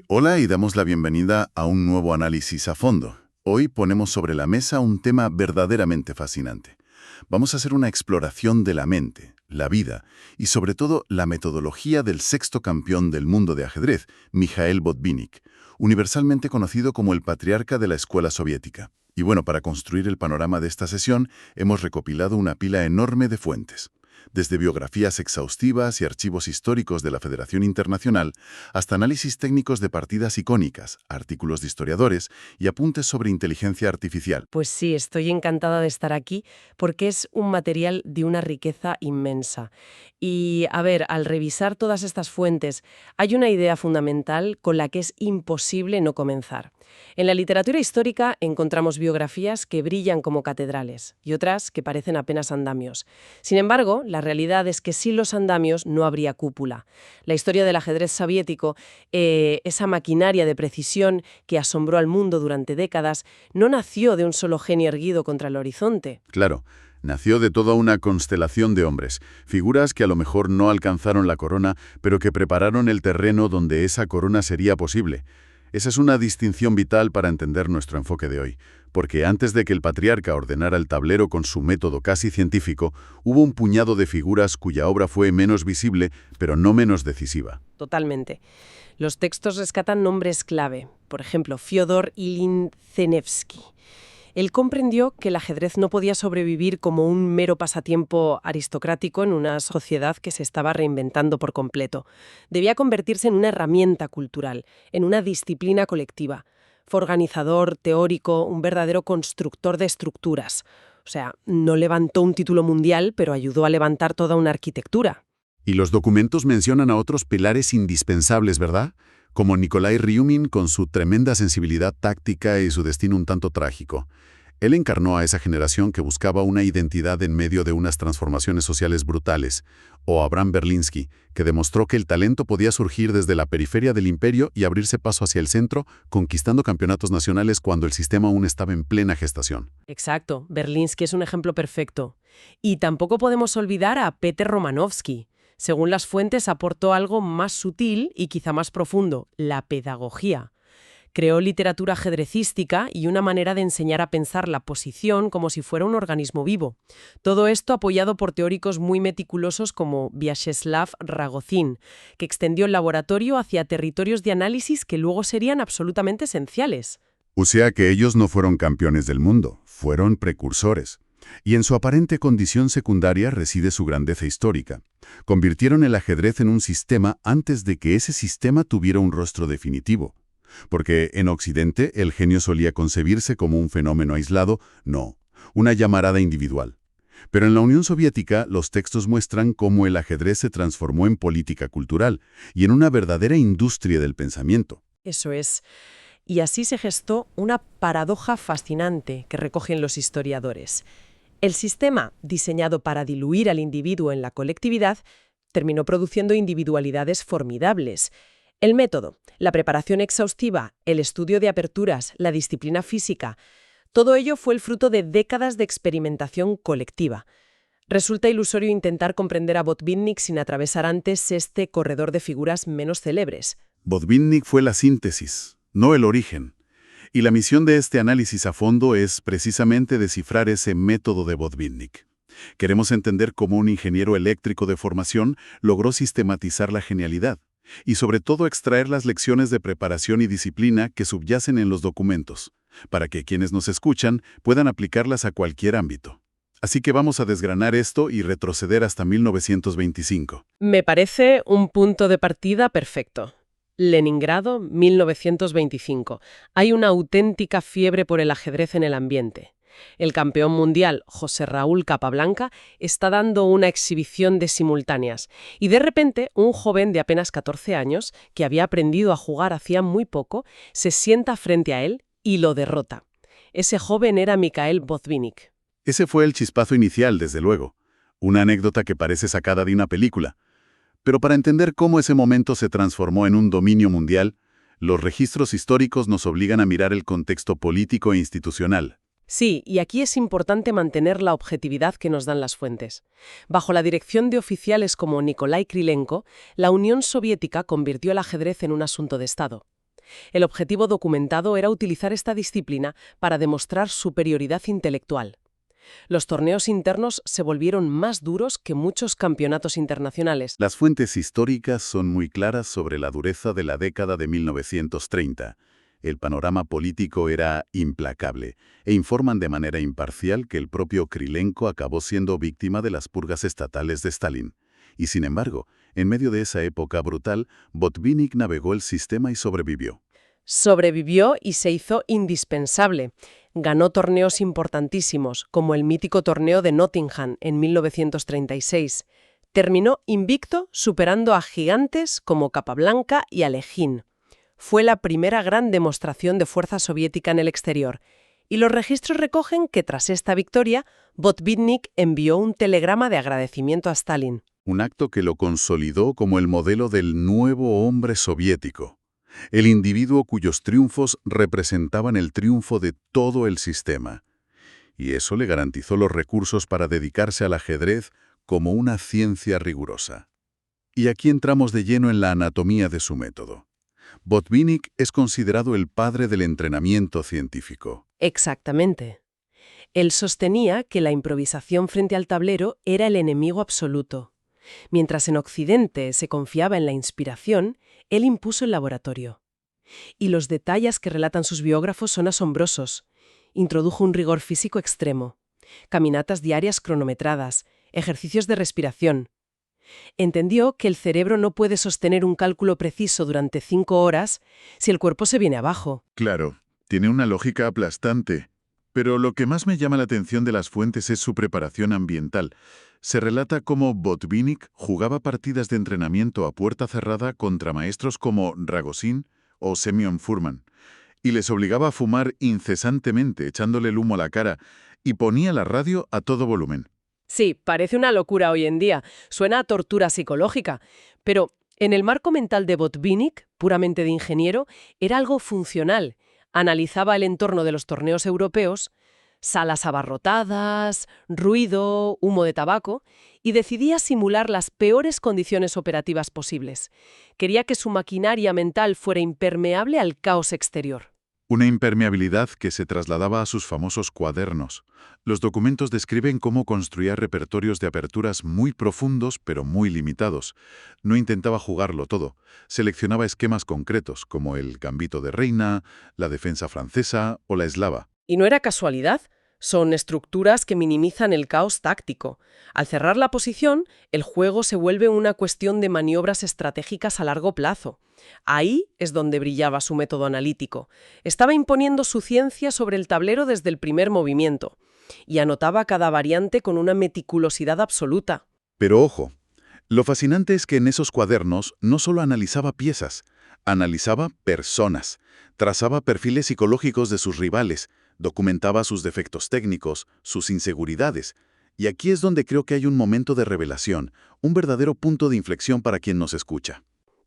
Hola y damos la bienvenida a un nuevo análisis a fondo. Hoy ponemos sobre la mesa un tema verdaderamente fascinante. Vamos a hacer una exploración de la mente, la vida y sobre todo la metodología del sexto campeón del mundo de ajedrez, Mikhail Botvinnik, universalmente conocido como el patriarca de la escuela soviética. Y bueno, para construir el panorama de esta sesión, hemos recopilado una pila enorme de fuentes. Desde biografías exhaustivas y archivos históricos de la Federación Internacional hasta análisis técnicos de partidas icónicas, artículos de historiadores y apuntes sobre inteligencia artificial. Pues sí, estoy encantada de estar aquí porque es un material de una riqueza inmensa. Y, a ver, al revisar todas estas fuentes, hay una idea fundamental con la que es imposible no comenzar. En la literatura histórica encontramos biografías que brillan como catedrales y otras que parecen apenas andamios. Sin embargo, la realidad es que sin los andamios no habría cúpula. La historia del ajedrez soviético, esa maquinaria de precisión que asombró al mundo durante décadas, no nació de un solo genio erguido contra el horizonte. Claro, nació de toda una constelación de hombres, figuras que a lo mejor no alcanzaron la corona, pero que prepararon el terreno donde esa corona sería posible. Esa es una distinción vital para entender nuestro enfoque de hoy, porque antes de que el patriarca ordenara el tablero con su método casi científico, hubo un puñado de figuras cuya obra fue menos visible, pero no menos decisiva. Totalmente. Los textos rescatan nombres clave, por ejemplo, Fyodor Ilyín-Zenevsky. Él comprendió que el ajedrez no podía sobrevivir como un mero pasatiempo aristocrático en una sociedad que se estaba reinventando por completo. Debía convertirse en una herramienta cultural, en una disciplina colectiva. Fue organizador, teórico, un verdadero constructor de estructuras. O sea, no levantó un título mundial, pero ayudó a levantar toda una arquitectura. Y los documentos mencionan a otros pilares indispensables, ¿verdad? Como Nikolai Ryumin con su tremenda sensibilidad táctica y su destino un tanto trágico. Él encarnó a esa generación que buscaba una identidad en medio de unas transformaciones sociales brutales. O Abraham Berlinski, que demostró que el talento podía surgir desde la periferia del imperio y abrirse paso hacia el centro, conquistando campeonatos nacionales cuando el sistema aún estaba en plena gestación. Exacto, Berlinski es un ejemplo perfecto. Y tampoco podemos olvidar a Peter Romanovsky. Según las fuentes, aportó algo más sutil y quizá más profundo, la pedagogía. Creó literatura ajedrecística y una manera de enseñar a pensar la posición como si fuera un organismo vivo. Todo esto apoyado por teóricos muy meticulosos como Vyacheslav Ragozin, que extendió el laboratorio hacia territorios de análisis que luego serían absolutamente esenciales. O sea que ellos no fueron campeones del mundo, fueron precursores. Y en su aparente condición secundaria reside su grandeza histórica. Convirtieron el ajedrez en un sistema antes de que ese sistema tuviera un rostro definitivo. Porque en Occidente el genio solía concebirse como un fenómeno aislado, no, una llamarada individual. Pero en la Unión Soviética los textos muestran cómo el ajedrez se transformó en política cultural y en una verdadera industria del pensamiento. Eso es. Y así se gestó una paradoja fascinante que recogen los historiadores. El sistema, diseñado para diluir al individuo en la colectividad, terminó produciendo individualidades formidables. El método, la preparación exhaustiva, el estudio de aperturas, la disciplina física, todo ello fue el fruto de décadas de experimentación colectiva. Resulta ilusorio intentar comprender a Botvinnik sin atravesar antes este corredor de figuras menos célebres. Botvinnik fue la síntesis, no el origen. Y la misión de este análisis a fondo es precisamente descifrar ese método de Botvinnik. Queremos entender cómo un ingeniero eléctrico de formación logró sistematizar la genialidad y sobre todo extraer las lecciones de preparación y disciplina que subyacen en los documentos, para que quienes nos escuchan puedan aplicarlas a cualquier ámbito. Así que vamos a desgranar esto y retroceder hasta 1925. Me parece un punto de partida perfecto. Leningrado, 1925. Hay una auténtica fiebre por el ajedrez en el ambiente. El campeón mundial, José Raúl Capablanca, está dando una exhibición de simultáneas. Y de repente, un joven de apenas 14 años, que había aprendido a jugar hacía muy poco, se sienta frente a él y lo derrota. Ese joven era Mikhail Botvinnik. Ese fue el chispazo inicial, desde luego. Una anécdota que parece sacada de una película. Pero para entender cómo ese momento se transformó en un dominio mundial, los registros históricos nos obligan a mirar el contexto político e institucional. Sí, y aquí es importante mantener la objetividad que nos dan las fuentes. Bajo la dirección de oficiales como Nikolai Krylenko, la Unión Soviética convirtió el ajedrez en un asunto de Estado. El objetivo documentado era utilizar esta disciplina para demostrar superioridad intelectual. Los torneos internos se volvieron más duros que muchos campeonatos internacionales. Las fuentes históricas son muy claras sobre la dureza de la década de 1930. El panorama político era implacable e informan de manera imparcial que el propio Krylenko acabó siendo víctima de las purgas estatales de Stalin. Y sin embargo, en medio de esa época brutal, Botvinnik navegó el sistema y sobrevivió. Sobrevivió y se hizo indispensable. Ganó torneos importantísimos, como el mítico torneo de Nottingham en 1936. Terminó invicto, superando a gigantes como Capablanca y Alekhine. Fue la primera gran demostración de fuerza soviética en el exterior. Y los registros recogen que tras esta victoria, Botvinnik envió un telegrama de agradecimiento a Stalin. Un acto que lo consolidó como el modelo del nuevo hombre soviético. El individuo cuyos triunfos representaban el triunfo de todo el sistema. Y eso le garantizó los recursos para dedicarse al ajedrez como una ciencia rigurosa. Y aquí entramos de lleno en la anatomía de su método. Botvinnik es considerado el padre del entrenamiento científico. Exactamente. Él sostenía que la improvisación frente al tablero era el enemigo absoluto. Mientras en Occidente se confiaba en la inspiración, él impuso el laboratorio. Y los detalles que relatan sus biógrafos son asombrosos. Introdujo un rigor físico extremo, caminatas diarias cronometradas, ejercicios de respiración. Entendió que el cerebro no puede sostener un cálculo preciso durante 5 horas si el cuerpo se viene abajo. Claro, tiene una lógica aplastante. Pero lo que más me llama la atención de las fuentes es su preparación ambiental. Se relata cómo Botvinnik jugaba partidas de entrenamiento a puerta cerrada contra maestros como Ragozin o Semyon Furman, y les obligaba a fumar incesantemente echándole el humo a la cara, y ponía la radio a todo volumen. Sí, parece una locura hoy en día, suena a tortura psicológica, pero en el marco mental de Botvinnik, puramente de ingeniero, era algo funcional. Analizaba el entorno de los torneos europeos, salas abarrotadas, ruido, humo de tabaco, y decidía simular las peores condiciones operativas posibles. Quería que su maquinaria mental fuera impermeable al caos exterior. Una impermeabilidad que se trasladaba a sus famosos cuadernos. Los documentos describen cómo construía repertorios de aperturas muy profundos pero muy limitados. No intentaba jugarlo todo. Seleccionaba esquemas concretos, como el gambito de reina, la defensa francesa o la eslava. Y no era casualidad. Son estructuras que minimizan el caos táctico. Al cerrar la posición, el juego se vuelve una cuestión de maniobras estratégicas a largo plazo. Ahí es donde brillaba su método analítico. Estaba imponiendo su ciencia sobre el tablero desde el primer movimiento. Y anotaba cada variante con una meticulosidad absoluta. Pero ojo, lo fascinante es que en esos cuadernos no solo analizaba piezas, analizaba personas, trazaba perfiles psicológicos de sus rivales, documentaba sus defectos técnicos, sus inseguridades. Y aquí es donde creo que hay un momento de revelación, un verdadero punto de inflexión para quien nos escucha.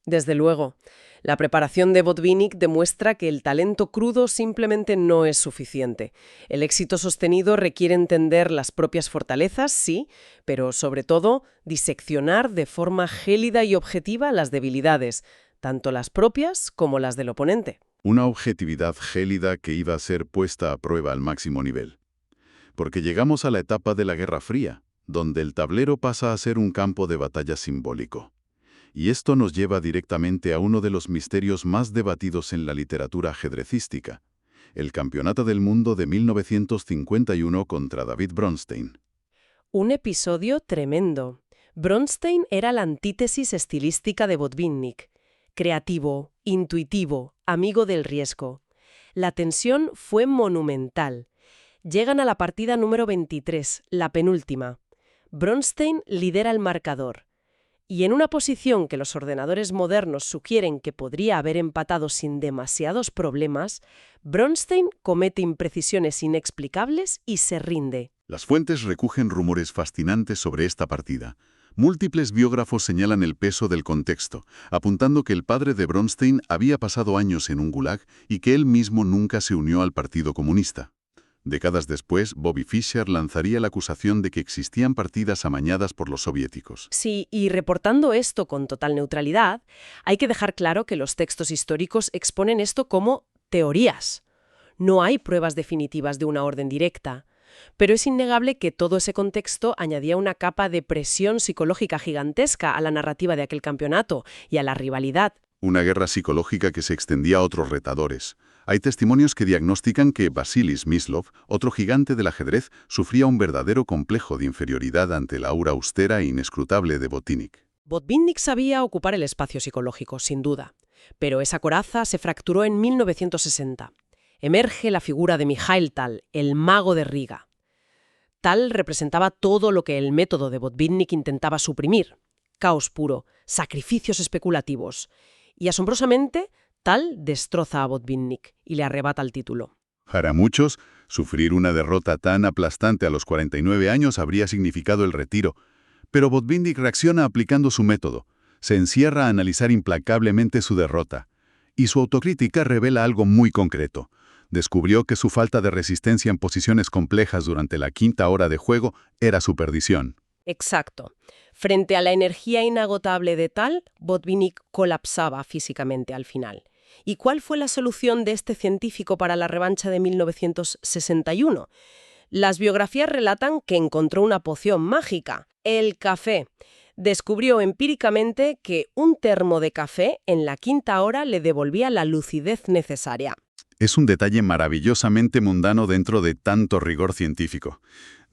Desde luego, la preparación de Botvinnik demuestra que el talento crudo simplemente no es suficiente. El éxito sostenido requiere entender las propias fortalezas, sí, pero sobre todo diseccionar de forma gélida y objetiva las debilidades, tanto las propias como las del oponente. Una objetividad gélida que iba a ser puesta a prueba al máximo nivel. Porque llegamos a la etapa de la Guerra Fría, donde el tablero pasa a ser un campo de batalla simbólico. Y esto nos lleva directamente a uno de los misterios más debatidos en la literatura ajedrecística, el Campeonato del Mundo de 1951 contra David Bronstein. Un episodio tremendo. Bronstein era la antítesis estilística de Botvinnik. Creativo, intuitivo, amigo del riesgo. La tensión fue monumental. Llegan a la partida número 23, la penúltima. Bronstein lidera el marcador. Y en una posición que los ordenadores modernos sugieren que podría haber empatado sin demasiados problemas, Bronstein comete imprecisiones inexplicables y se rinde. Las fuentes recogen rumores fascinantes sobre esta partida. Múltiples biógrafos señalan el peso del contexto, apuntando que el padre de Bronstein había pasado años en un gulag y que él mismo nunca se unió al Partido Comunista. Décadas después, Bobby Fischer lanzaría la acusación de que existían partidas amañadas por los soviéticos. Sí, y reportando esto con total neutralidad, hay que dejar claro que los textos históricos exponen esto como teorías. No hay pruebas definitivas de una orden directa. Pero es innegable que todo ese contexto añadía una capa de presión psicológica gigantesca a la narrativa de aquel campeonato y a la rivalidad. Una guerra psicológica que se extendía a otros retadores. Hay testimonios que diagnostican que Vasily Smyslov, otro gigante del ajedrez, sufría un verdadero complejo de inferioridad ante la aura austera e inescrutable de Botvinnik. Botvinnik sabía ocupar el espacio psicológico, sin duda. Pero esa coraza se fracturó en 1960. Emerge la figura de Mikhail Tal, el mago de Riga. Tal representaba todo lo que el método de Botvinnik intentaba suprimir. Caos puro, sacrificios especulativos. Y asombrosamente, Tal destroza a Botvinnik y le arrebata el título. Para muchos, sufrir una derrota tan aplastante a los 49 años habría significado el retiro. Pero Botvinnik reacciona aplicando su método. Se encierra a analizar implacablemente su derrota. Y su autocrítica revela algo muy concreto. Descubrió que su falta de resistencia en posiciones complejas durante la quinta hora de juego era su perdición. Exacto. Frente a la energía inagotable de Tal, Botvinnik colapsaba físicamente al final. ¿Y cuál fue la solución de este científico para la revancha de 1961? Las biografías relatan que encontró una poción mágica, el café. Descubrió empíricamente que un termo de café en la quinta hora le devolvía la lucidez necesaria. Es un detalle maravillosamente mundano dentro de tanto rigor científico.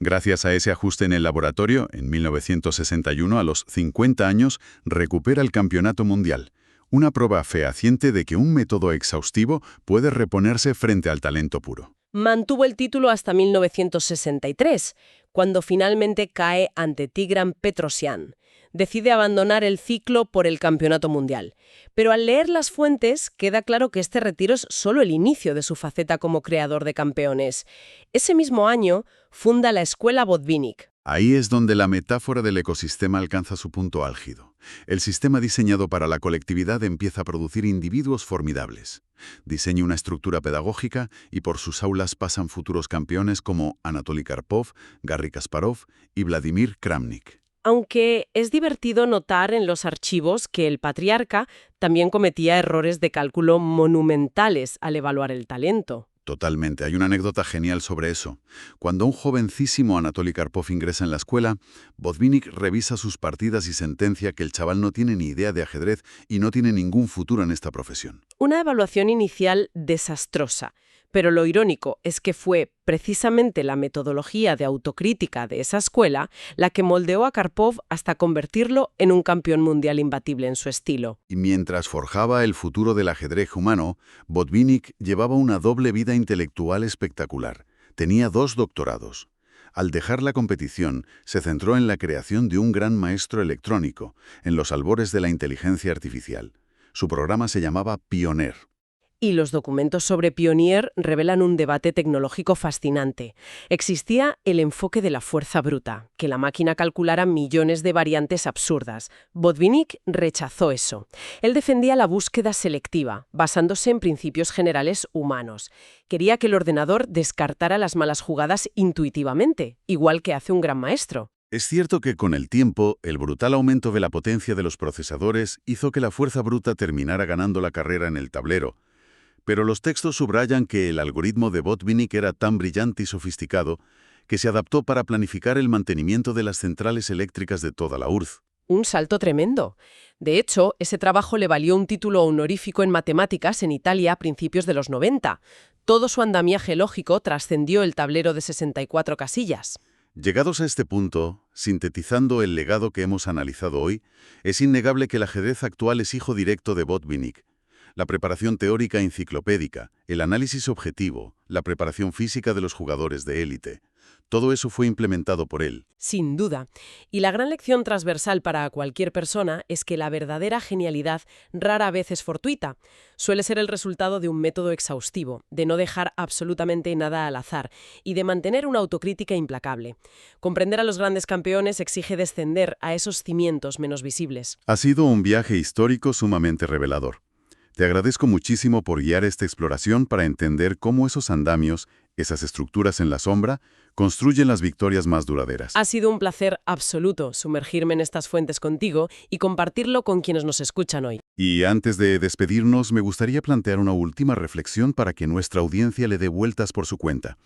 Gracias a ese ajuste en el laboratorio, en 1961, a los 50 años, recupera el campeonato mundial. Una prueba fehaciente de que un método exhaustivo puede reponerse frente al talento puro. Mantuvo el título hasta 1963, cuando finalmente cae ante Tigran Petrosyan. Decide abandonar el ciclo por el campeonato mundial. Pero al leer las fuentes, queda claro que este retiro es solo el inicio de su faceta como creador de campeones. Ese mismo año, funda la Escuela Botvinnik. Ahí es donde la metáfora del ecosistema alcanza su punto álgido. El sistema diseñado para la colectividad empieza a producir individuos formidables. Diseña una estructura pedagógica y por sus aulas pasan futuros campeones como Anatoly Karpov, Garry Kasparov y Vladimir Kramnik. Aunque es divertido notar en los archivos que el patriarca también cometía errores de cálculo monumentales al evaluar el talento. Totalmente. Hay una anécdota genial sobre eso. Cuando un jovencísimo Anatoly Karpov ingresa en la escuela, Botvinnik revisa sus partidas y sentencia que el chaval no tiene ni idea de ajedrez y no tiene ningún futuro en esta profesión. Una evaluación inicial desastrosa. Pero lo irónico es que fue precisamente la metodología de autocrítica de esa escuela la que moldeó a Karpov hasta convertirlo en un campeón mundial imbatible en su estilo. Y mientras forjaba el futuro del ajedrez humano, Botvinnik llevaba una doble vida intelectual espectacular. Tenía 2 doctorados. Al dejar la competición, se centró en la creación de un gran maestro electrónico, en los albores de la inteligencia artificial. Su programa se llamaba Pioneer. Y los documentos sobre Pionier revelan un debate tecnológico fascinante. Existía el enfoque de la fuerza bruta, que la máquina calculara millones de variantes absurdas. Botvinnik rechazó eso. Él defendía la búsqueda selectiva, basándose en principios generales humanos. Quería que el ordenador descartara las malas jugadas intuitivamente, igual que hace un gran maestro. Es cierto que con el tiempo, el brutal aumento de la potencia de los procesadores hizo que la fuerza bruta terminara ganando la carrera en el tablero. Pero los textos subrayan que el algoritmo de Botvinnik era tan brillante y sofisticado que se adaptó para planificar el mantenimiento de las centrales eléctricas de toda la URSS. Un salto tremendo. De hecho, ese trabajo le valió un título honorífico en matemáticas en Italia a principios de los 90. Todo su andamiaje lógico trascendió el tablero de 64 casillas. Llegados a este punto, sintetizando el legado que hemos analizado hoy, es innegable que el ajedrez actual es hijo directo de Botvinnik. La preparación teórica enciclopédica, el análisis objetivo, la preparación física de los jugadores de élite. Todo eso fue implementado por él. Sin duda. Y la gran lección transversal para cualquier persona es que la verdadera genialidad rara vez es fortuita. Suele ser el resultado de un método exhaustivo, de no dejar absolutamente nada al azar y de mantener una autocrítica implacable. Comprender a los grandes campeones exige descender a esos cimientos menos visibles. Ha sido un viaje histórico sumamente revelador. Te agradezco muchísimo por guiar esta exploración para entender cómo esos andamios, Esas estructuras en la sombra construyen las victorias más duraderas. Ha sido un placer absoluto sumergirme en estas fuentes contigo y compartirlo con quienes nos escuchan hoy. Y antes de despedirnos, me gustaría plantear una última reflexión para que nuestra audiencia le dé vueltas por su cuenta.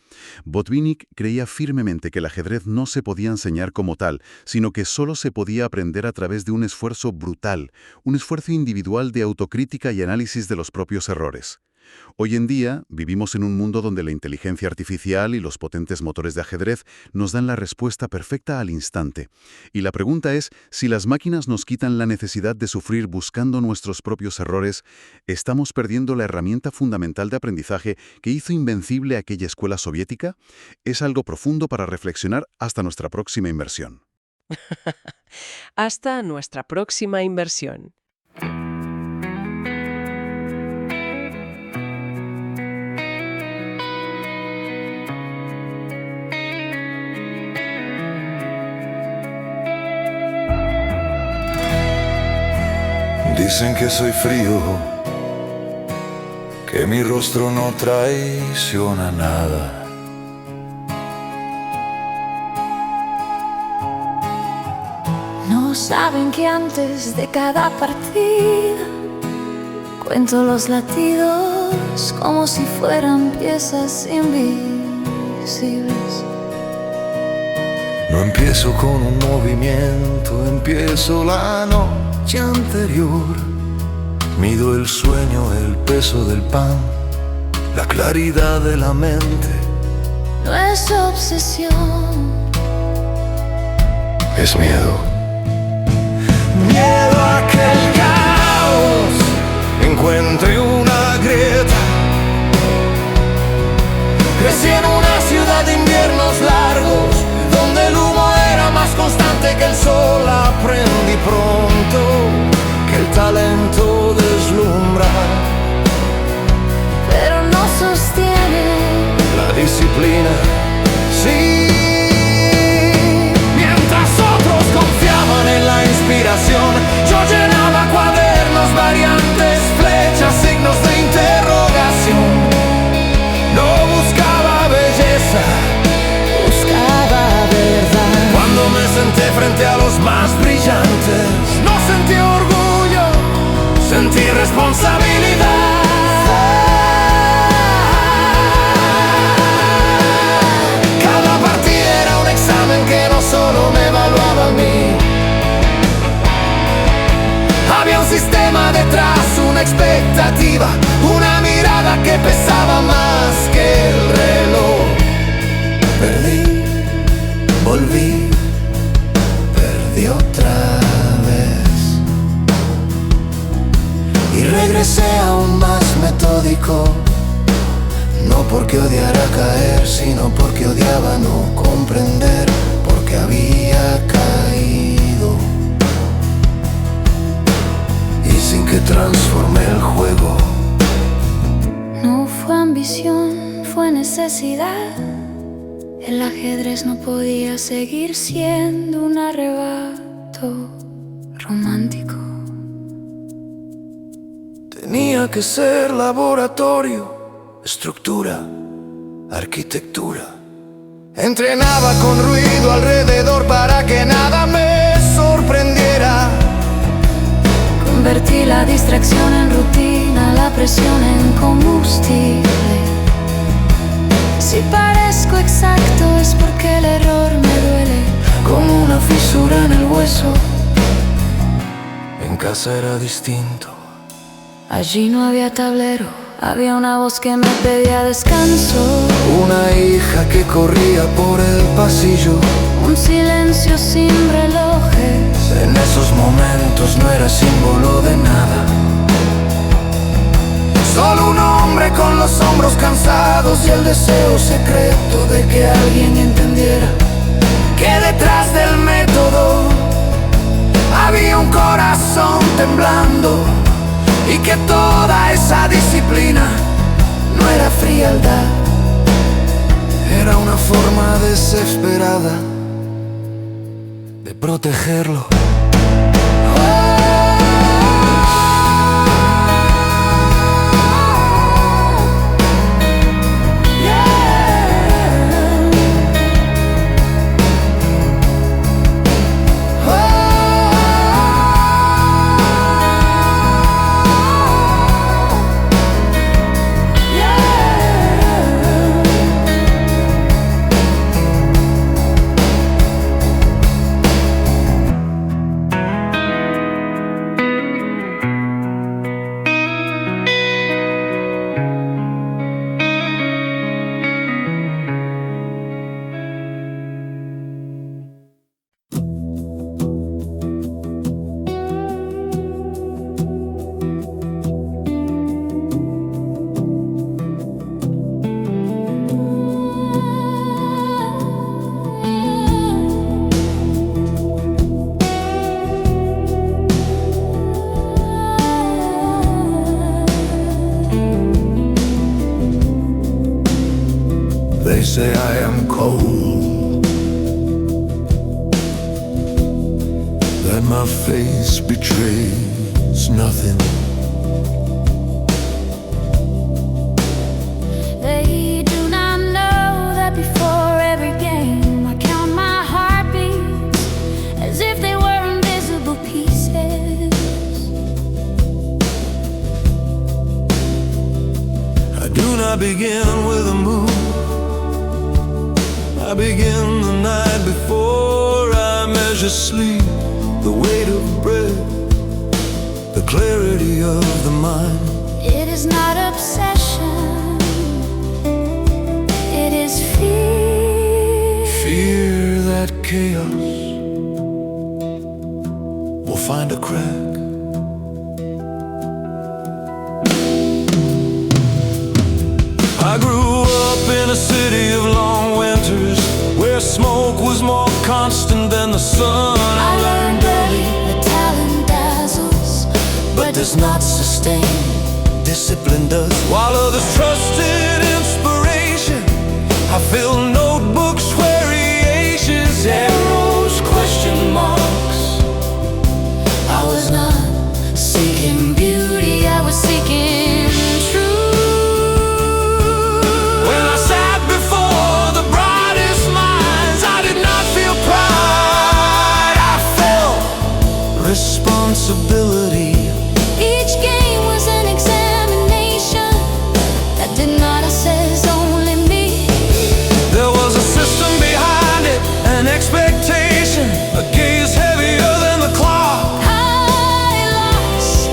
Botvinnik creía firmemente que el ajedrez no se podía enseñar como tal, sino que solo se podía aprender a través de un esfuerzo brutal, un esfuerzo individual de autocrítica y análisis de los propios errores. Hoy en día vivimos en un mundo donde la inteligencia artificial y los potentes motores de ajedrez nos dan la respuesta perfecta al instante. Y la pregunta es, si las máquinas nos quitan la necesidad de sufrir buscando nuestros propios errores, ¿estamos perdiendo la herramienta fundamental de aprendizaje que hizo invencible aquella escuela soviética? Es algo profundo para reflexionar hasta nuestra próxima inversión. Hasta nuestra próxima inversión. Dicen que soy frío, que mi rostro no traiciona nada. No saben que antes de cada partida cuento los latidos como si fueran piezas invisibles. No empiezo con un movimiento, empiezo la noche anterior. Mido el sueño, el peso del pan, la claridad de la mente. No es obsesión, Es miedo. Miedo a que el caos encuentre una grieta. Crecí en una ciudad de inviernos largos, donde el humo era más constante que el sol. Aprendí pronto que el talento deslumbra, pero no sostiene. la disciplina sí. Mientras otros confiaban en la inspiración, yo llenaba cuadernos, variantes, flechas, signos de interrogación. No buscaba belleza, Buscaba verdad. cuando me senté frente a los más brillantes, no sentí orgullo, sentí responsabilidad. Cada partida era un examen que no solo me evaluaba a mí. Había un sistema detrás, una expectativa, una mirada que pesaba más que el reloj. Perdí, volví, perdí otra vez. Y regresé aún más metódico, no porque odiara caer, sino porque odiaba no comprender, porque había caído. Y sin que transformé el juego. No fue ambición, fue necesidad. El ajedrez no podía seguir siendo un arrebato romántico. Tenía que ser laboratorio, estructura, arquitectura. Entrenaba con ruido alrededor para que nada me sorprendiera. Convertí la distracción en rutina, la presión en combustible. Si parezco exacto es porque el error me duele, Como una fisura en el hueso. En casa era distinto. allí no había tablero, había una voz que me pedía descanso. Una hija que corría por el pasillo. Un silencio sin relojes. En esos momentos no era símbolo de nada. Solo un hombre con los hombros cansados y el deseo secreto de que alguien entendiera que detrás del método había un corazón temblando y que toda esa disciplina no era frialdad, era una forma desesperada de protegerlo. say I am cold, that my face betrays nothing. They do not know that before every game I count my heartbeats as if they were invisible pieces. I do not begin with a moon, I begin the night before. I measure sleep, the weight of breath, the clarity of the mind. It is not obsession, it is fear. Fear that chaos will find a crack. I grew up in a city of long winters, where smoke was more constant than the sun. I learned early that talent dazzles, but does not sustain. Discipline does. While others trusted inspiration, I filled notebooks, variations, arrows, question marks. I was not seeking beauty, I was seeking truth. When I sat before the brightest minds, I did not feel pride, I felt responsibility. Each game was an examination that did not assess only me. There was a system behind it, an expectation, a gaze heavier than the clock. I lost,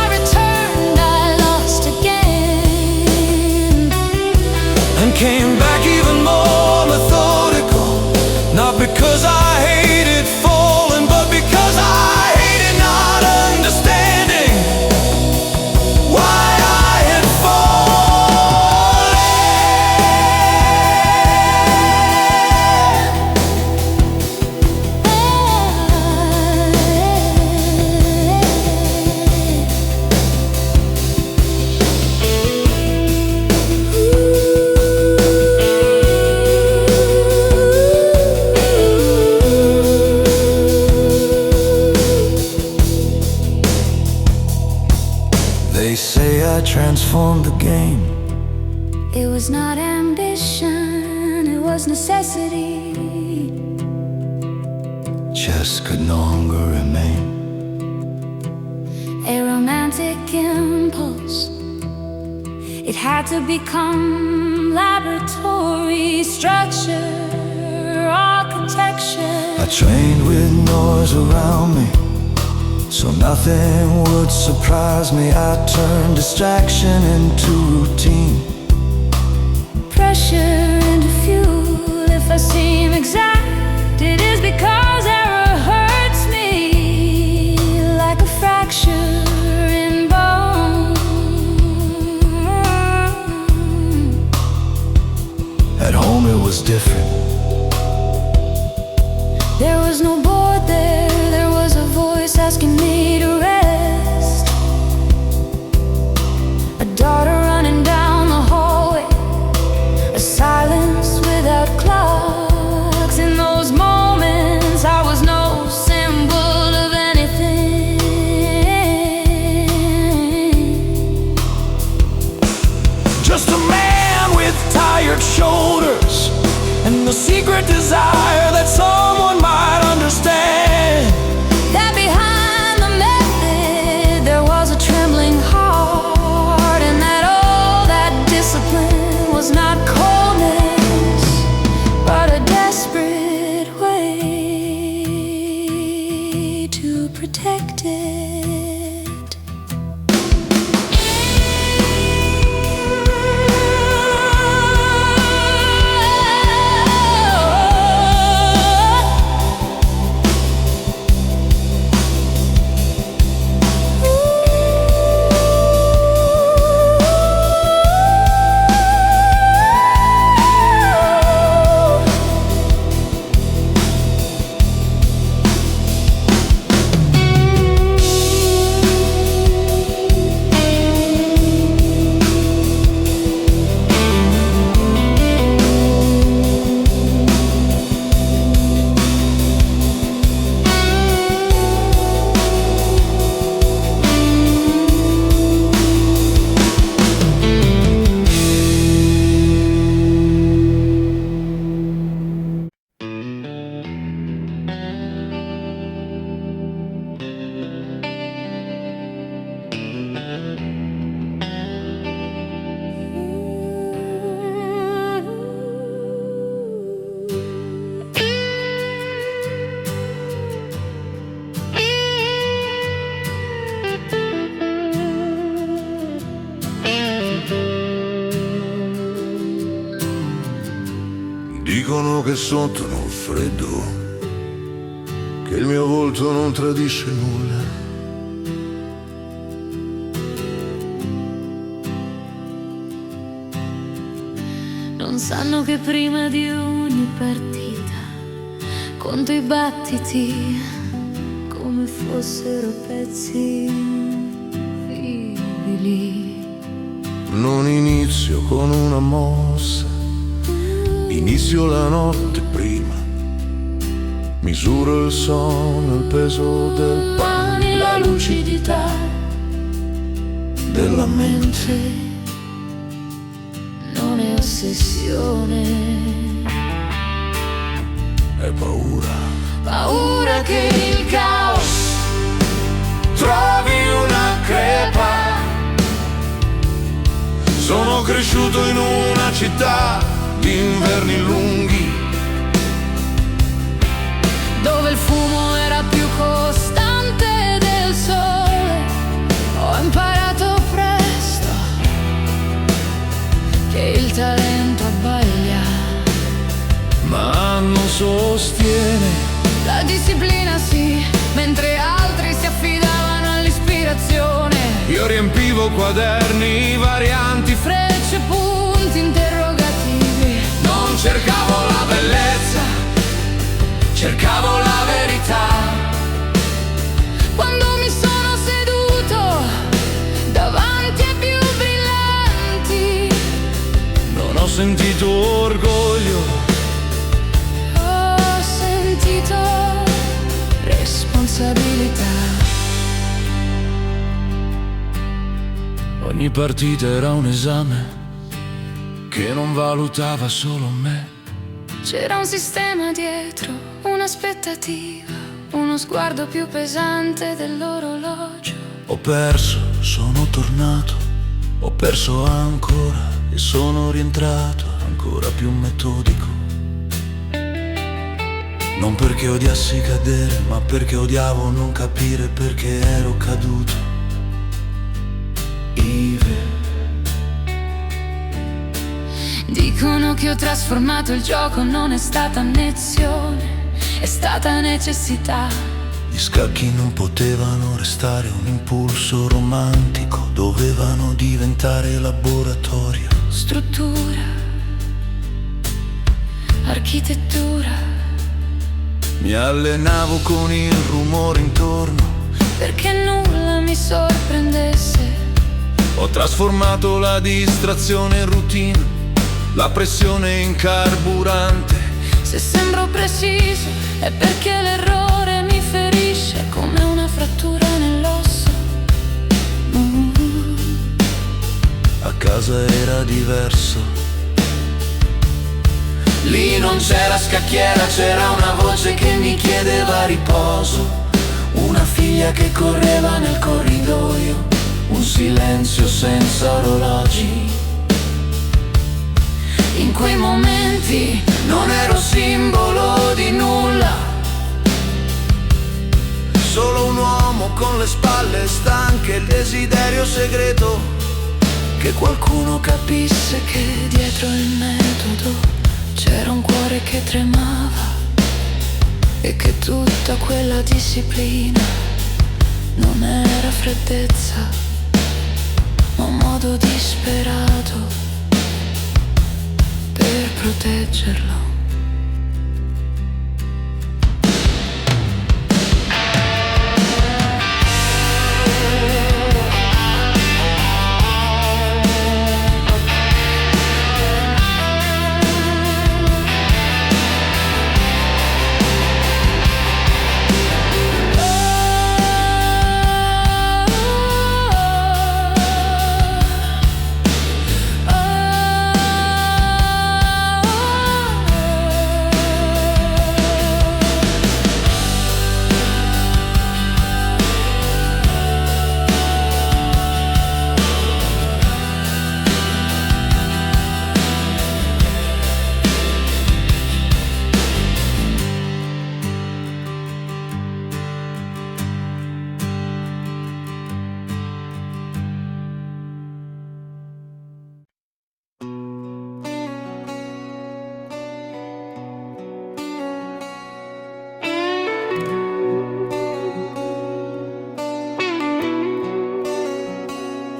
I returned, I lost again. And came back even more methodical, not because I hated falling, but because I hated not understanding why I had They say I transformed the game. It was not ambition, it was necessity. Chess could no longer remain. A romantic impulse, it had to become laboratory structure, architecture. I trained with noise around me, so nothing would surprise me. I turned distraction into routine, Pressure into fuel. If I seem exact, it is because error hurts me like a fracture in bone. At home it was different. There was no board there, there was a voice asking me to rest. A daughter running down the hallway, a silence without clocks. In those moments I was no symbol of anything. Just a man with tired shoulders and the secret desire that someone might understand. That behind the method there was a trembling heart, and that all that discipline was not coldness, but a desperate way to protect it. dicono che sono freddo, che il mio volto non tradisce nulla. Non sanno che prima di ogni partita conto i battiti come fossero pezzi invisibili. Non inizio con una mossa, inizio la notte prima. Misuro il sonno, il peso del pane, la lucidità della mente. Non è ossessione, È paura. paura che il caos Trovi una crepa. Sono cresciuto in una città di inverni lunghi, dove il fumo era più costante del sole. Ho imparato presto che il talento abbaglia, ma non sostiene. la disciplina sì, mentre altri si affidavano all'ispirazione. Io riempivo quaderni, varianti, Frecce, punti interrogativi. non cercavo la bellezza, cercavo la verità. Quando mi sono seduto davanti ai più brillanti, Non ho sentito orgoglio, ho sentito responsabilità. ogni partita era un esame che non valutava solo me. C'era un sistema dietro, un'aspettativa, uno sguardo più pesante dell'orologio. Ho perso, sono tornato, ho perso ancora e sono rientrato ancora più metodico. Non perché odiassi cadere, ma perché odiavo non capire perché ero caduto. Ive, Dicono che ho trasformato il gioco, non è stata amnezione, è stata necessità. gli scacchi non potevano restare un impulso romantico, dovevano diventare laboratorio. Struttura, architettura, Mi allenavo con il rumore intorno, perché nulla mi sorprendesse. ho trasformato la distrazione in routine, la pressione in carburante. Se sembro preciso è perché l'errore mi ferisce come una frattura nell'osso. A casa era diverso. Lì non c'era scacchiera, c'era una voce che mi chiedeva riposo. Una figlia che correva nel corridoio, un silenzio senza orologi. In quei momenti Non ero simbolo di nulla, solo un uomo con le spalle stanche, il desiderio segreto che qualcuno capisse che dietro il metodo c'era un cuore che tremava e che tutta quella disciplina non era freddezza, ma un modo disperato per proteggerlo.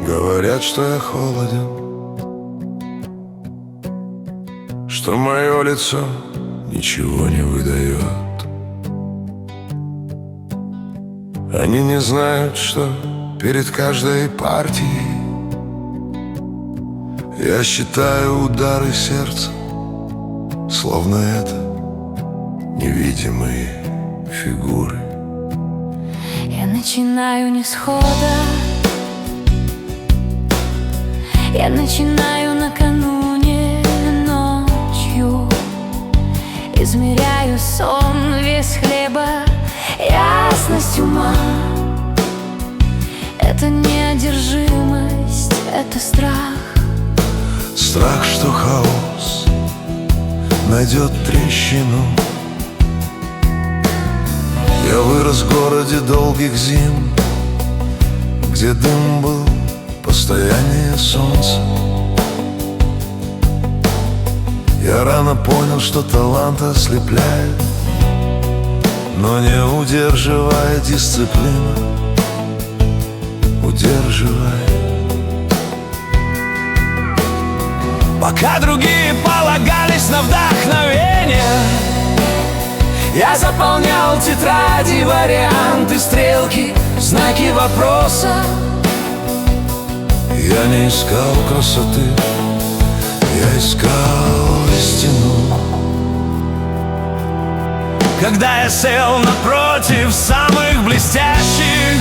Говорят, что я холоден, что мое лицо ничего не выдает. Они не знают, что перед каждой партией я считаю удары сердца, словно это невидимые фигуры. Я начинаю не с хода, я начинаю накануне ночью. Измеряю сон, вес хлеба, ясность ума. Это не одержимость, это страх. Страх, что хаос найдет трещину. Я вырос в городе долгих зим, где дым был постояннее солнца. Я рано понял, что талант ослепляет, но не удерживая дисциплина, удерживает. Пока другие полагались на вдохновение, я заполнял тетради, варианты, стрелки, знаки вопроса. Я не искал красоты, я искал истину. Когда я сел напротив самых блестящих,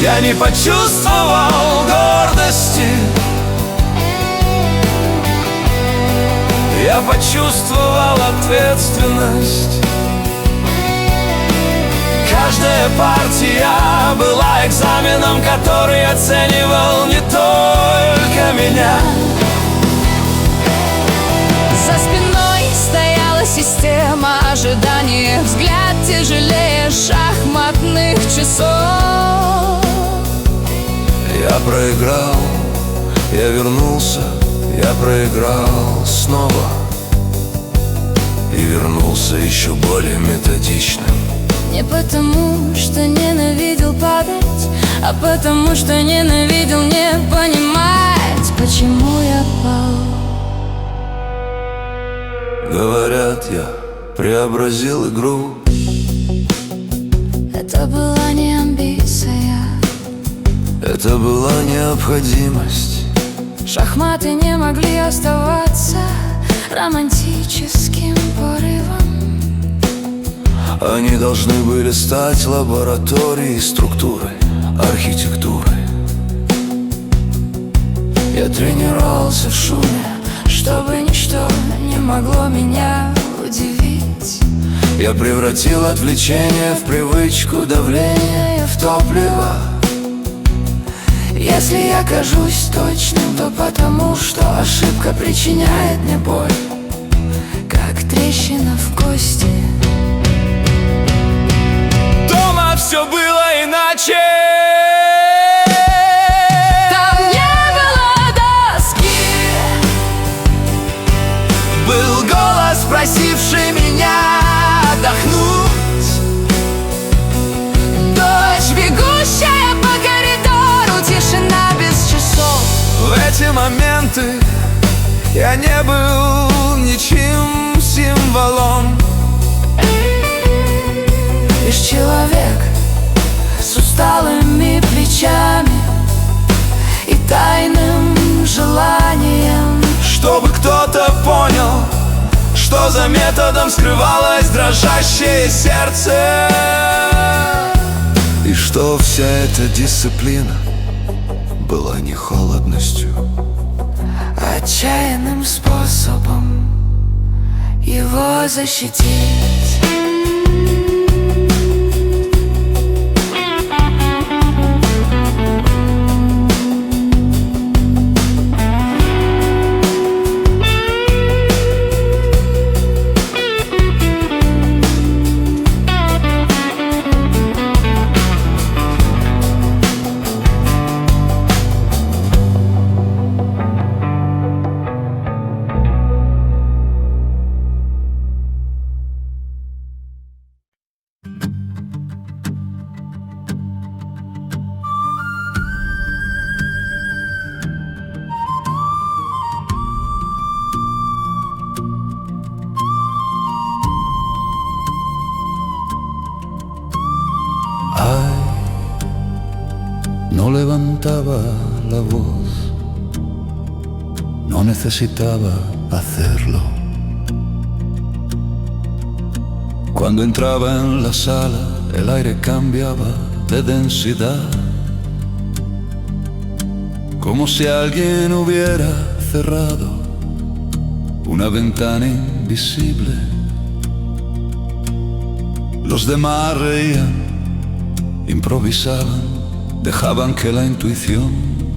я не почувствовал гордости, я почувствовал ответственность. Каждая партия была экзаменом, который оценивал не только меня. За спиной стояла система ожидания, взгляд тяжелее шахматных часов. Я проиграл, я вернулся, я проиграл снова и вернулся еще более методичным. Не потому, что ненавидел падать, а потому, что ненавидел не понимать, почему я пал. Говорят, я преобразил игру. Это была не амбиция, Это была необходимость. шахматы не могли оставаться романтическим порывом. Они должны были стать лабораторией структуры, архитектуры. Я тренировался в шуме, чтобы ничто не могло меня удивить. Я превратил отвлечение в привычку, давление в топливо. Если я кажусь точным, то потому, что ошибка причиняет мне боль, Как трещина в кости. дома все было иначе. Там не было доски, Был голос, просивший меня отдохнуть. дождь, бегущая по коридору, тишина без часов. В эти моменты я не был ничем символом. Лишь человек с усталыми плечами и тайным желанием. Чтобы кто-то понял, что за методом скрывалось дрожащее сердце, и что вся эта дисциплина была не холодностью, Отчаянным способом его защитить. no levantaba la voz, no necesitaba hacerlo. Cuando entraba en la sala, el aire cambiaba de densidad, como si alguien hubiera cerrado una ventana invisible. Los demás reían, improvisaban, dejaban que la intuición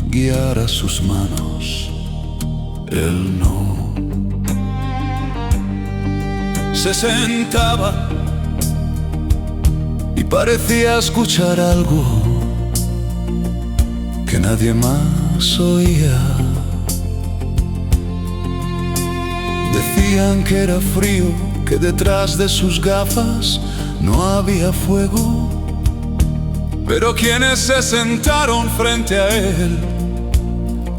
guiara sus manos. Él no. Se sentaba y parecía escuchar algo que nadie más oía. Decían que era frío, que detrás de sus gafas no había fuego, pero quienes se sentaron frente a él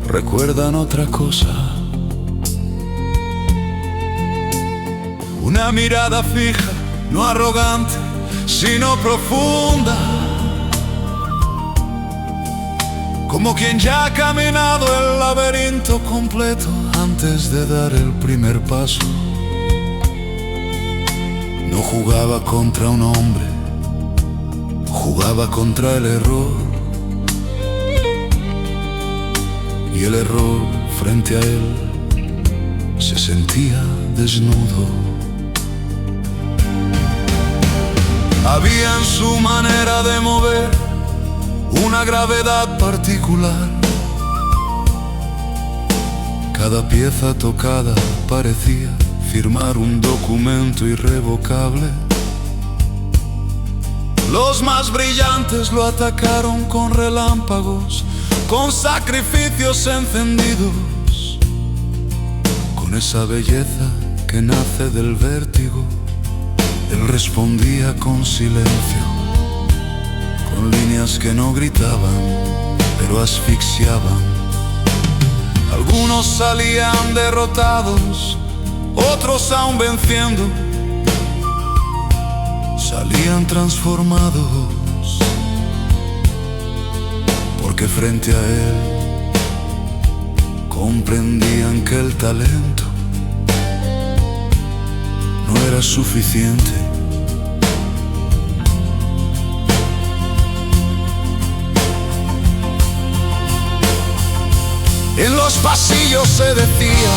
recuerdan otra cosa. Una mirada fija, no arrogante, sino profunda, como quien ya ha caminado el laberinto completo antes de dar el primer paso. No jugaba contra un hombre, jugaba contra el error, y el error frente a él se sentía desnudo. Había en su manera de mover una gravedad particular. Cada pieza tocada parecía firmar un documento irrevocable. Los más brillantes lo atacaron con relámpagos, con sacrificios encendidos, con esa belleza que nace del vértigo. Él respondía con silencio, con líneas que no gritaban, pero asfixiaban. Algunos salían derrotados, otros aún venciendo, salían transformados, porque frente a él comprendían que el talento no era suficiente. En los pasillos se decía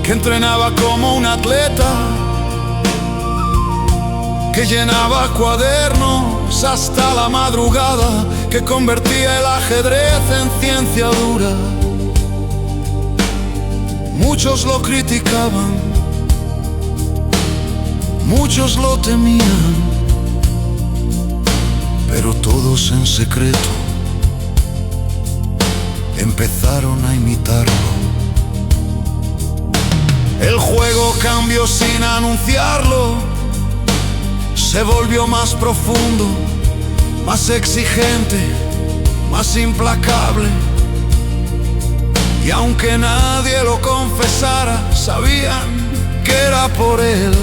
que entrenaba como un atleta, que llenaba cuadernos hasta la madrugada, que convertía el ajedrez en ciencia dura. Muchos lo criticaban, muchos lo temían, pero todos en secreto empezaron a imitarlo. El juego cambió sin anunciarlo, se volvió más profundo, más exigente, más implacable. Y aunque nadie lo confesara, sabían que era por él.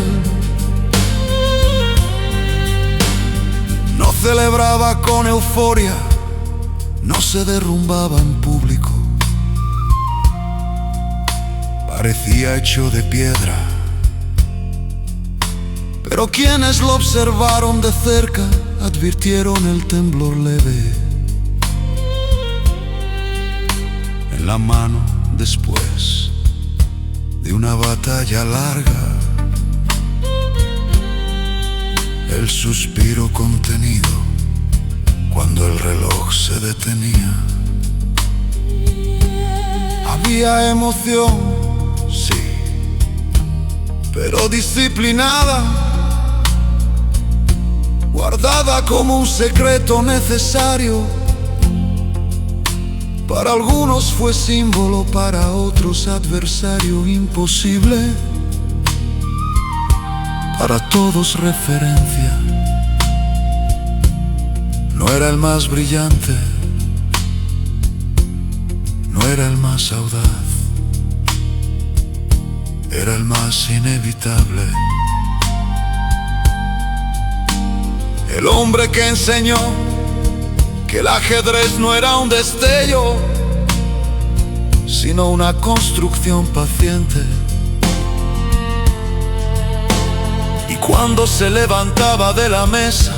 No celebraba con euforia, no se derrumbaba en público, parecía hecho de piedra. Pero quienes lo observaron de cerca advirtieron el temblor leve en la mano después de una batalla larga. El suspiro contenido cuando el reloj se detenía. Había emoción, sí, pero disciplinada, guardada como un secreto necesario. Para algunos fue símbolo, para otros adversario imposible, para todos referencia. No era el más brillante, no era el más audaz, era el más inevitable. El hombre que enseñó que el ajedrez no era un destello, sino una construcción paciente. Y cuando se levantaba de la mesa,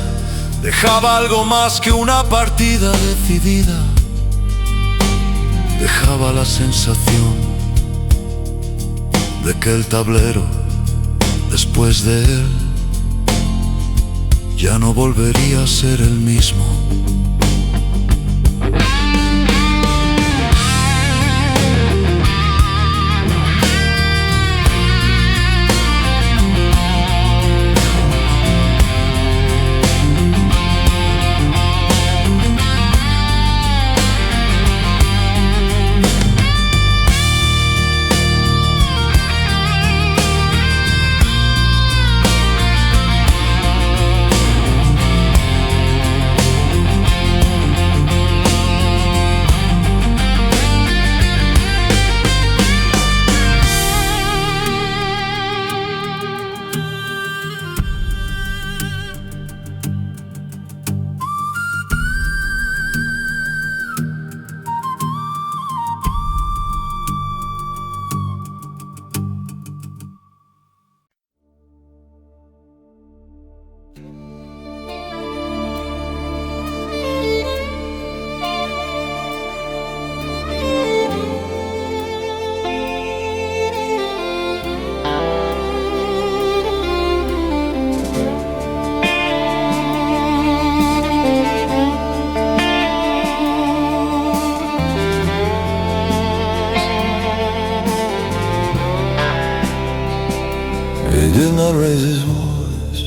dejaba algo más que una partida decidida. Dejaba la sensación de que el tablero, después de él, ya no volvería a ser el mismo. He did not raise his voice.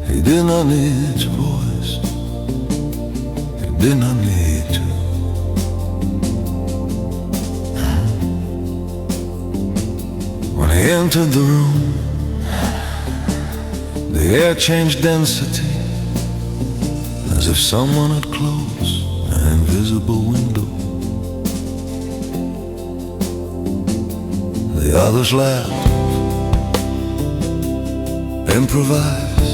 He did not need his voice. He did not need to. When he entered the room, the air changed density, as if someone had closed an invisible window. The others laughed, improvise,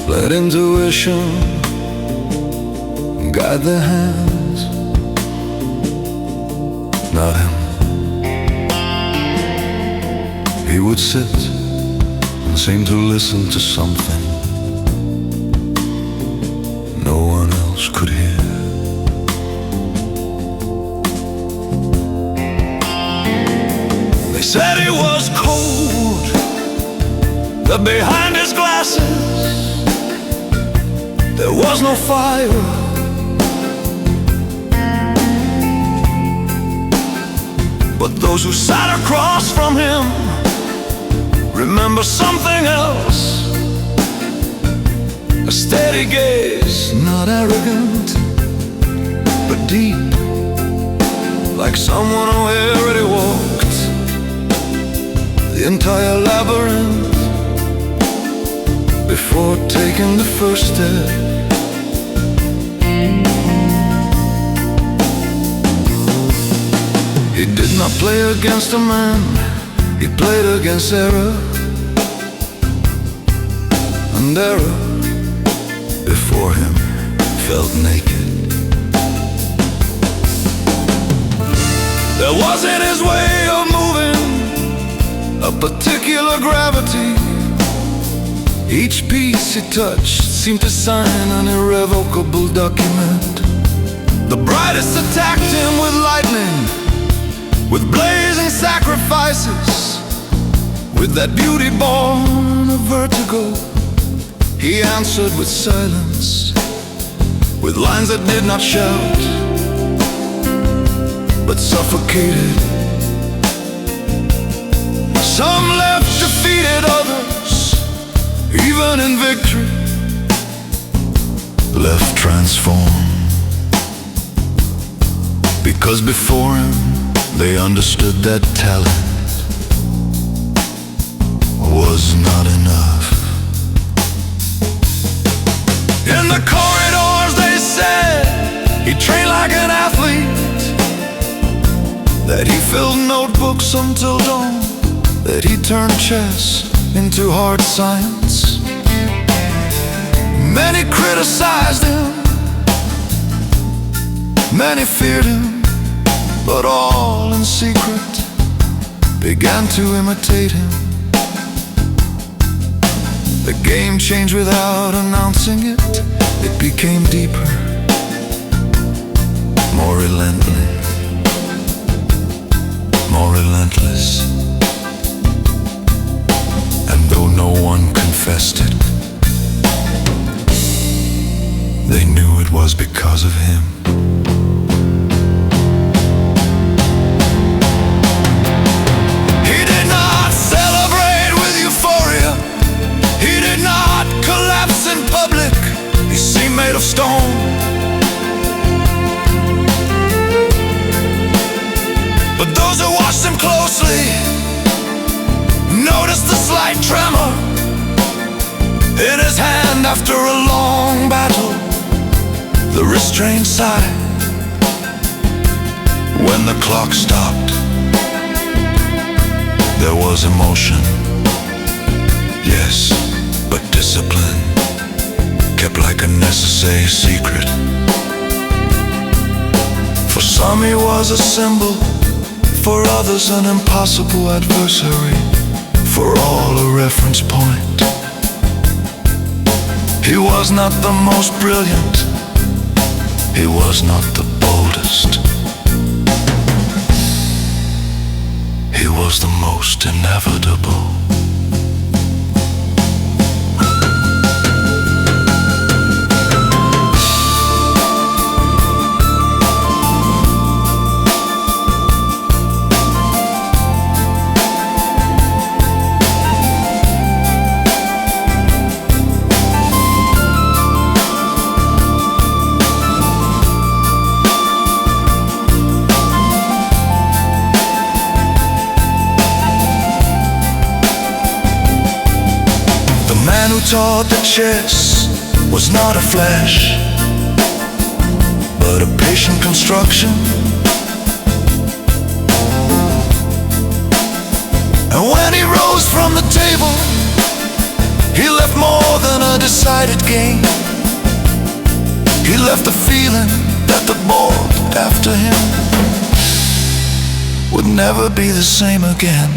let intuition guide their hands. Not him. He would sit and seem to listen to something no one else could hear. They said he was cold, that behind his glasses there was no fire. But those who sat across from him remember something else. A steady gaze, not arrogant, but deep, like someone who already walked the entire labyrinth before taking the first step. He did not play against a man, he played against error. And error before him felt naked. There was in his way of moving a particular gravity. Each piece he touched seemed to sign an irrevocable document. The brightest attacked him with lightning, with blazing sacrifices, with that beauty born of vertigo. He answered with silence, with lines that did not shout, but suffocated. Some left defeated, others, even in victory, left transformed. Because before him, they understood that talent was not enough. In the corridors, they said he trained like an athlete, that he filled notebooks until dawn, that he turned chess into hard science. Many criticized him, many feared him, but all in secret began to imitate him. The game changed without announcing it. It became deeper, more relentless, more relentless. And though no one confessed it, they knew it was because of him. He did not celebrate with euphoria. He did not collapse in public. He seemed made of stone. But those who watched him closely noticed the slight tremor in his hand after a long battle, the restrained sigh when the clock stopped. There was emotion, yes, but discipline kept like a necessary secret. For some he was a symbol, for others an impossible adversary, for all a reference point. He was not the most brilliant, he was not the boldest, he was the most inevitable. Taught that chess was not a flash, but a patient construction. And when he rose from the table, he left more than a decided game. He left the feeling that the board after him would never be the same again.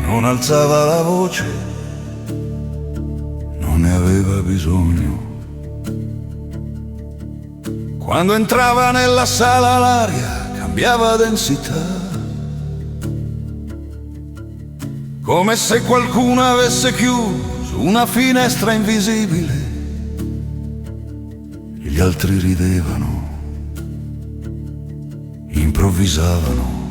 Non alzava la voce, non ne aveva bisogno. Quando entrava nella sala l'aria cambiava densità, come se qualcuno avesse chiuso una finestra invisibile. Gli altri ridevano, improvvisavano,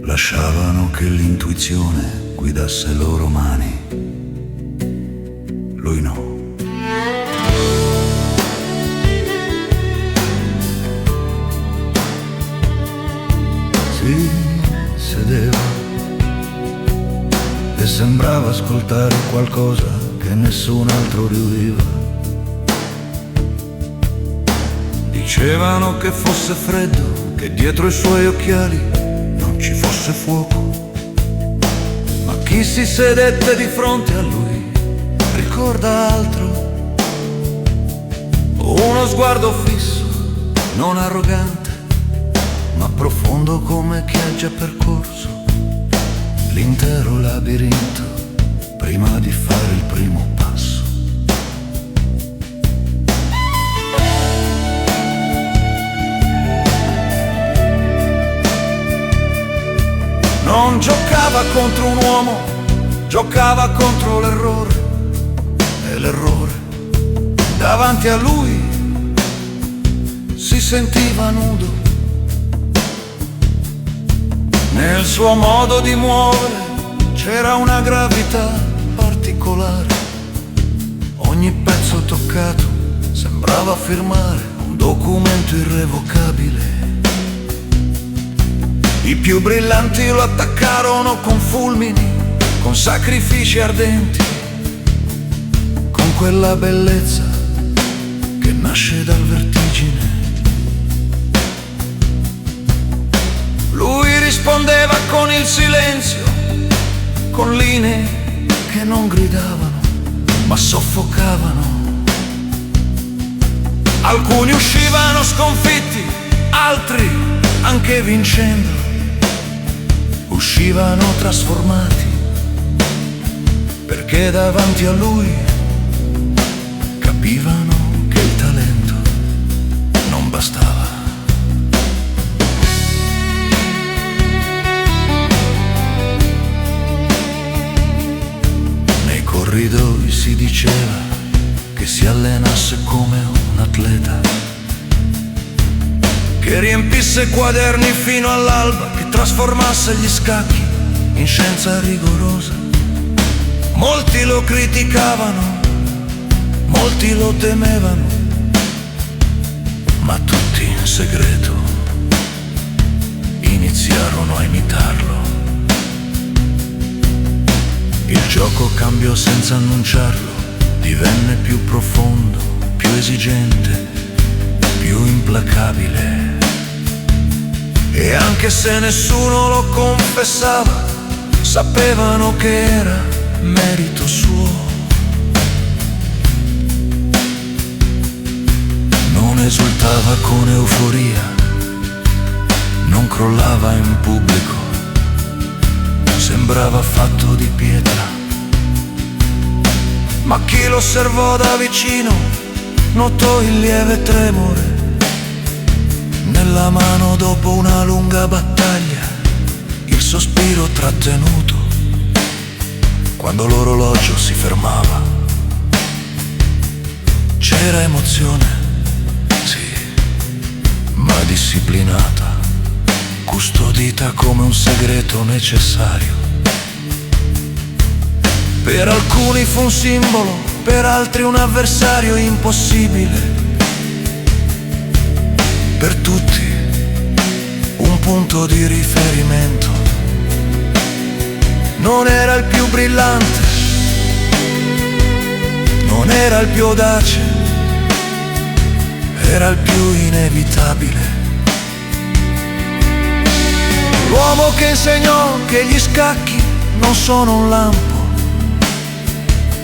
lasciavano che l'intuizione guidasse le loro mani. Lui no. Si sedeva e sembrava ascoltare qualcosa che nessun altro riudiva. Dicevano che fosse freddo, che dietro i suoi occhiali non ci fosse fuoco. Chi si sedette di fronte a lui ricorda altro, uno sguardo fisso, non arrogante, ma profondo come chi ha già percorso l'intero labirinto prima di fare il primo passo. Non giocava contro un uomo, giocava contro l'errore. E l'errore davanti a lui si sentiva nudo. Nel suo modo di muovere c'era una gravità particolare. Ogni pezzo toccato sembrava firmare un documento irrevocabile. I più brillanti lo attaccarono con fulmini, con sacrifici ardenti, con quella bellezza che nasce dal vertigine. Lui rispondeva con il silenzio, con linee che non gridavano, ma soffocavano. Alcuni uscivano sconfitti, altri anche vincendo. Uscivano trasformati, perché davanti a lui capivano che il talento non bastava. Nei corridoi si diceva che si allenasse come un atleta, che riempisse quaderni fino all'alba, che trasformasse gli scacchi in scienza rigorosa. Molti lo criticavano, molti lo temevano, ma tutti in segreto iniziarono a imitarlo. Il gioco cambiò senza annunciarlo, divenne più profondo, più esigente, più implacabile. E anche se nessuno lo confessava, sapevano che era merito suo. Non esultava con euforia, non crollava in pubblico, sembrava fatto di pietra. Ma chi lo osservò da vicino notò il lieve tremore nella mano dopo una lunga battaglia, il sospiro trattenuto quando l'orologio si fermava. C'era emozione, sì, ma disciplinata, custodita come un segreto necessario. Per alcuni fu un simbolo, per altri un avversario impossibile. Per tutti un punto di riferimento. Non era il più brillante, non era il più audace, era il più inevitabile. L'uomo che insegnò che gli scacchi non sono un lampo,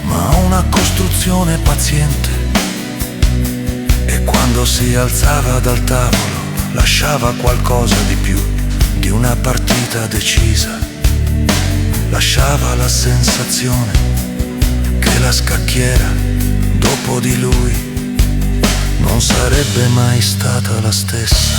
ma una costruzione paziente. E quando si alzava dal tavolo lasciava qualcosa di più di una partita decisa. Lasciava la sensazione che la scacchiera dopo di lui non sarebbe mai stata la stessa.